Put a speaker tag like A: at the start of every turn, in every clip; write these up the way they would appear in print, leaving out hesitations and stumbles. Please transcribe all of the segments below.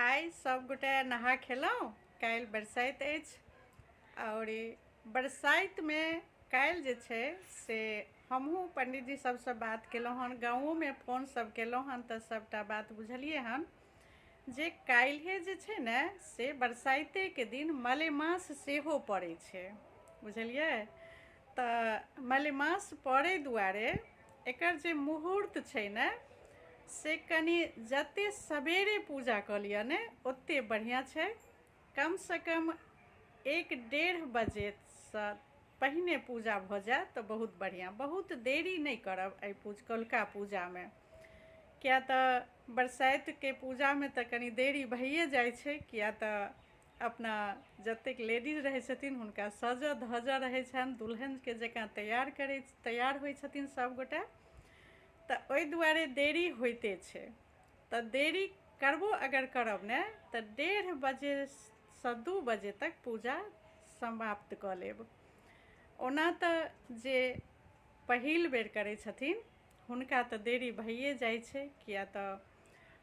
A: आइ सब गोटे नहा खेलहुँ। काल्हि बरसाइत अछि और बरसाइत में काल्हि जे छै से हमहूँ पंडीजी सबसँ बात केलहुँ हन, गाँवोमे फोन सब केलहुँ हन तऽ सबटा बात बुझलिए हन जे काल्हे जे छै ने से बरसाइतेके दिन मलेमास सेहो पड़ै छै, बुझलिए। तऽ मलेमास पड़ै दुआरे एकर जे मुहूर्त छै ने से कनि जते सवेरे पूजा कऽ लिअ ने ओते बढ़िआँ छै। कमसँ कम 1-1.5 बजेसँ पहिने पूजा भऽ जाए तऽ बहुत बढ़िआँ। बहुत देरी नहि करब एहि कौलका पूजामे, किया तऽ बरसाइतके पूजामे तऽ कनि देरी भइए जाइ छै, किया तऽ अपना जतेक लेडीज रहै छथिन हुनका सजऽ धजऽ रहै छनि, दुल्हनके जकाँ तैयार होइ छथिन सभगोटे, तऽ ओहि दुआरे देरी होइते छै। तऽ देरी करबो अगर करब ने तऽ 1.5 बजेसँ 2 बजे तक पूजा समाप्त कऽ लेब। ओना तऽ जे पहिल बेर करै छथिन हुनका तऽ देरी भइए जाइ छै, किया तऽ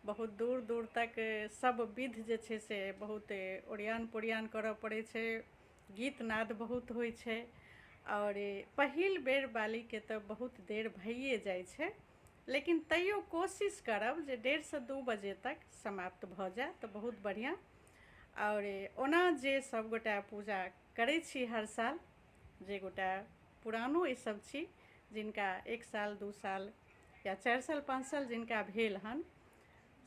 A: बहुत दूर दूर तक सब विध जे छै से बहुत ओरियान पोरियान करऽ पड़ै छै, गीत नाद बहुत होइ छै। और पहिल बेर बालीके तऽ बहुत देर भइए जाइ छै, लेकिन तैयो कोशिश करब जे 1.5 से 2 बजे तक समाप्त भऽ जाए तऽ बहुत बढ़िआँ। और ओना जे सब गोटा पूजा करै छी हर साल, जे गोटा पुरानो ईसब छी, जिनका 1 साल 2 साल या 4 साल 5 साल जिनका भेल हन,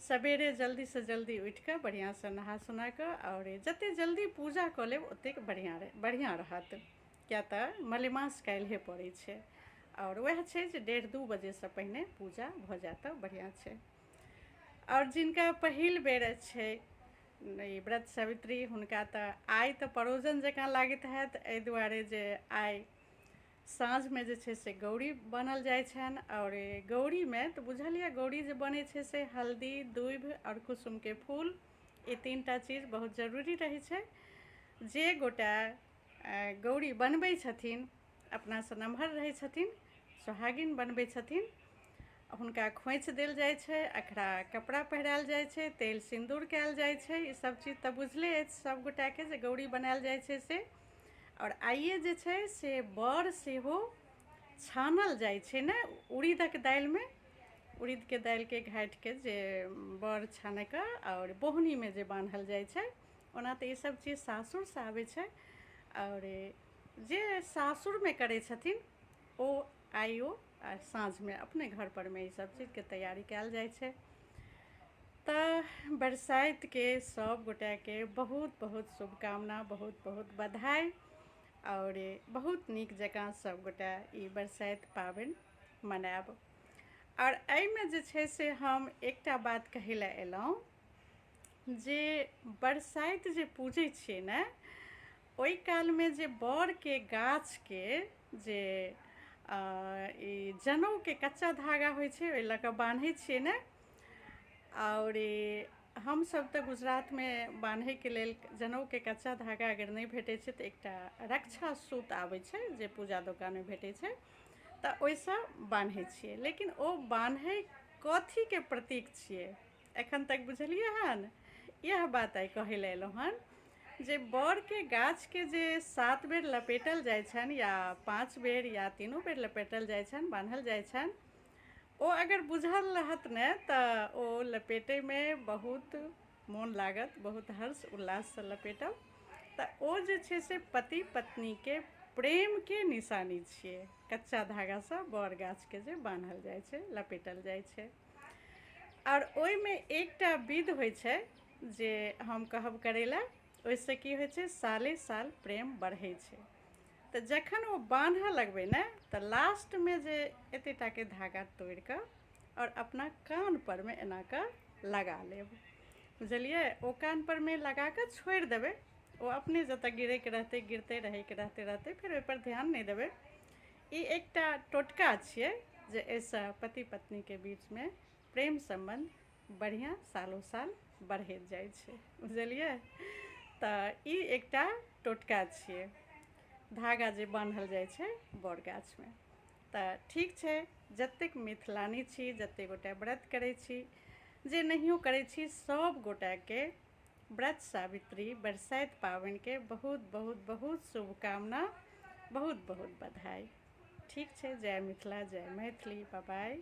A: सवेरे जल्दीसँ जल्दी उठिकऽ बढ़िआँसँ नहा सुना कऽ और जतेक जल्दी पूजा कऽ लेब ओतेक बढ़िआँ रहत, किया तऽ मलेमास काल्हे पड़ै छै। और वएह छै जे 1.5-2 बजेसँ पहिने पूजा भऽ जाए तऽ बढ़िआँ छै। और जिनका पहिल बेर छै ई व्रत सावित्री, हुनका तऽ आइ तऽ परोजन जकाँ लागैत हैत, एहि दुआरे जे आइ साँझमे जे छै से गौरी बनल जाइ छनि। और गौरीमे तऽ बुझलिए गौरी जे बनै छै से हल्दी दूभि और कुसुमके फूल, ई 3टा चीज बहुत जरूरी रहै छै। जे गोटा गौरी बनबै छथिन अपनासँ नमहर रहै छथिन, सोहागिन बनबै छथिन, हुनका खोइछ देल जाइ छै, अखरा कपड़ा पहिरायल जाइ छै, तेल सिन्दूर कयल जाइ छै। ई सब चीज तऽ बुझले अछि सब गोटाके जे गौरी बनायल जाइ छै से। और आइए जे छै से बर सेहो छानल जाइ छै ने उड़ीदक दालिमे, उड़ीदके दालिके घाटिके जे बर छानिकऽ और बोहनीमे जे बान्हल जाइ छै। ओना तऽ ई सब चीज सासुरसँ आबै छै, और जे सासुरमे करै छथिन ओ आइयो साँझमे अपने घर परमे ई सब चीजके तैयारी कयल जाइ छै। तऽ बरसाइतके सब गोटाके बहुत बहुत शुभकामना, बहुत बहुत बधाई। और बहुत नीक जकाँ सब गोटा ई बरसाइत पाबनि मनायब। और एहिमे जे छै से हम एकटा बात कहै लए एलहुँ जे बरसाइत जे पूजै छियै ने, ओहि कालमे जे बरके गाछके जे ई जनउके कच्चा धागा होइ छै ओहि लऽ कऽ बान्है छियै ने। और हमसब तऽ गुजरातमे बान्हैके लेल जनउके कच्चा धागा अगर नहि भेटै छै तऽ एकटा रक्षा सूत आबै छै जे पूजा दोकानमे भेटै छै, तऽ ओहिसँ बान्है छियै। लेकिन ओ बान्है कथीके प्रतीक छियै एखन तक बुझलिए हन? इएह बात आइ कहै लए एलहुँ हन जे बरके गाछके जे 7 बेर लपेटल जाइ छनि या 5 बेर या 3 बेर लपेटल जाइ छनि, बान्हल जाइ छनि, ओ अगर बुझल रहत ने तऽ ओ लपेटैमे बहुत मोन लागत, बहुत हर्ष उल्लाससँ लपेटब। तऽ ओ जे छै से पति पत्नीके प्रेमके निशानी छियै, कच्चा धागासँ बर गाछके जे बान्हल जाइ छै, लपेटल जाइ छै। और ओहिमे एकटा विध होइ छै जे हम कहब करै लए, ओहिसँ की होइ छै साले साल प्रेम बढ़ै छै। तऽ जखन ओ बान्हऽ लगबै ने तऽ लास्टमे जे एतेटाके धागा तोड़िकऽ और अपना कान परमे एना कऽ लगा लेब, बुझलिए। ओ कान परमे लगा कऽ छोड़ि देबै, ओ अपने जतऽ गिरैके रहतै गिरते रहैके रहतै, फिर ओहिपर ध्यान नहि देबै। ई एकटा टोटका छियै जे एहिसँ पति पत्नीके बीचमे प्रेम संबंध बढ़िआँ सालों साल बढ़ैत जाइ छै, बुझलिए। तऽ ई एकटा टोटका छियै, धागा जे बान्हल जाइ छै बर गाछमे। तऽ ठीक छै, जतेक मिथिलानी छी, जतेक गोटा व्रत करै छी, जे नहियो करै छी सब गोटाके व्रत सावित्री बरसाइत पाबनि के बहुत बहुत बहुत शुभकामना, बहुत बहुत बधाई। ठीक छै, जय मिथिला, जय मैथिली, बाय बाय।